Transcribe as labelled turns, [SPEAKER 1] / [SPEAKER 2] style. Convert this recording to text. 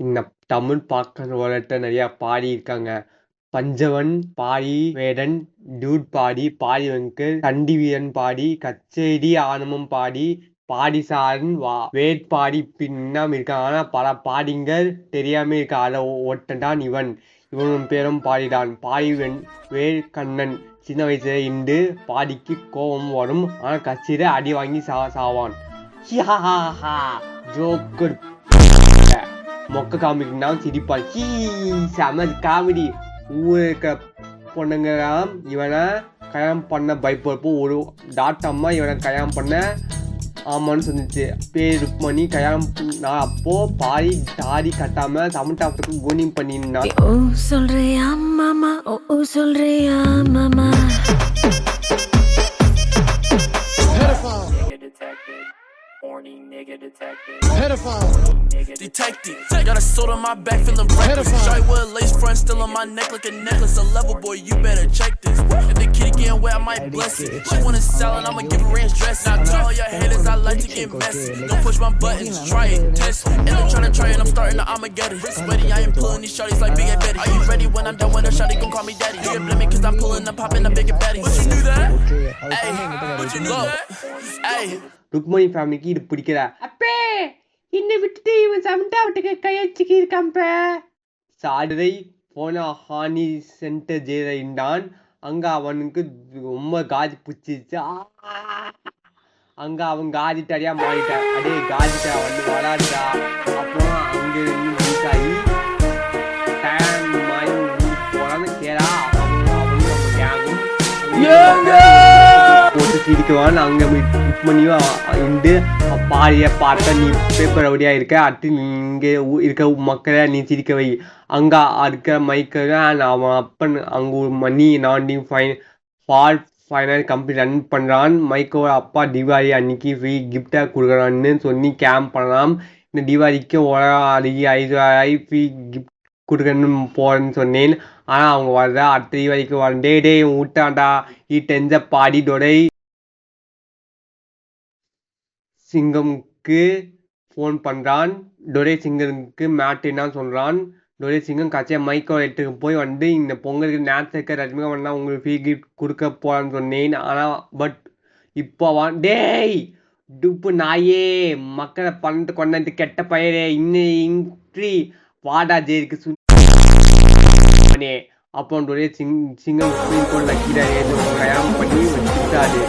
[SPEAKER 1] இந்த தமிழ் பாடல்கள்ட்ட நிறையா பாடியிருக்காங்க. பஞ்சவன் பாடி, வேடன், டியூட் பாடி, பாடி வெங்கட், சண்டி வீரன் பாடி, கச்சேரி ஆனமம் பாடி, பாடிசாரன், வேட்பாடி இப்படி இன்னும் இருக்கான். ஆனா பல பாடிங்கள் தெரியாம இருக்கா. அதை ஒட்டன்தான் இவன். இவன் பேரும் பாடிடான். பாடி வேல்கண்ணன் சின்ன வயசுல இருந்து பாடிக்கு கோபம் வரும். ஆனா கட்சியில அடி வாங்கி சாவான். ஜோக்கர் மொக்க காமெடினா சிரிப்பான். செம காமெடி. ஊர் இருக்க பொண்ணுங்களாம் இவனை கல்யாணம் பண்ண பயப்படுறப்போ ஒரு டாட்டம்மா இவனை கல்யாணம் பண்ண ஆமான்னு சொன்னிச்சு. பேர் ருக்மணி கல்யாணம் நான் அப்போ பாடி தாடி கட்டாம சமட்டாத்துக்கு கோனிங் பண்ணிருந்தான்.
[SPEAKER 2] ஓ சொல்றியா மாமா, ஓ சொல்றியா மாமா.
[SPEAKER 3] Detective, got a sword on my back, feeling reckless. Shawty with a lace front, still on my neck like a necklace. A level boy, you better check this. If the kitty getting wet, I might bless it. She wanna sell it, I'ma give her ranch dress. Now tell all your haters I like to get messy. Don't push my buttons, try it, test it. And I'm tryna try it, I'm starting to Armageddon. Wrist ready, I ain't pulling these shawties like Big and Betty. Are you ready when I'm done with a shawty? Gon' call me daddy. You can blame me cause I'm pulling up, popping a big and Betty. But you knew that? Hey, but you knew that? Hey.
[SPEAKER 1] Rukmani ஃபேமிலிக்கு இது பிடிக்கல. அப்பே என்னை விட்டுட்டு இவன் சமட்டாவட்டுக்கு கையச்சிக்கு இருக்கான்ப்ப. சாடரை போன ஹானி centre ஜெயிலான். அங்க அவனுக்கு ரொம்ப காஜி பிடிச்சிருச்சு. அங்க அவன் காஜிட்டாரியா மாறிட்டான். அடே காஜிட்டா வந்து வராதுடா. அப்புறம் அங்க இருந்து வீசாகி டைம் மாதிரி போறான்னு கேளா. போட்டு சிரிக்குவான். அங்க ருக்மணியும் இருந்து பாடிய பாட்ட நீ பேப்பர் அப்படியா இருக்க. அடுத்து இங்கே இருக்க மக்களை நீ சிரிக்க வை. அங்க இருக்கிற மைக்கில் அவன் அப்பன் அங்க ஒரு மணி ஃபைனான்ஸ் கம்பெனி ரன் பண்றான். மைக்கோட அப்பா தீபாவளி அன்னைக்கு ஃப்ரீ கிஃப்டா கொடுக்குறான்னு சொல்லி கேம்ப் பண்ணலாம். இந்த தீபாவளிக்கு 5,000 ஃப்ரீ கிஃப்ட் கொடுக்கணும்னு போறேன்னு சொன்னேன். ஆனா அவங்க வர்ற அடுத்த தீபாவளிக்கு வர டே விட்டாண்டா டெஞ்ச பாடி டொடை சிங்கம்க்கு ஃபோன் பண்ணுறான். டொரே சிங்கருக்கு மேட்டினா சொல்கிறான். டொரே சிங்கம் கட்சியை மைக்கோ எடுத்துக்கு போய் வந்து இந்த பொங்கலுக்கு நேரத்துக்கு ரஜினிகா வந்தால் உங்களுக்கு ஃப்ரீ கிஃப்ட் கொடுக்க போகிறான்னு சொன்னேன். ஆனால் பட் இப்போ டேய் டுப்பு நாயே மக்களை பண்ணிட்டு கொண்டாந்து கெட்ட பயிரே இன்றி வாடா ஜெயிலுக்கு அப்புறம் டொரே சிங்கம் சுப்ரீம் கோர்ட்டில் கீழே கல்யாணம் பண்ணி வச்சுட்டாரு.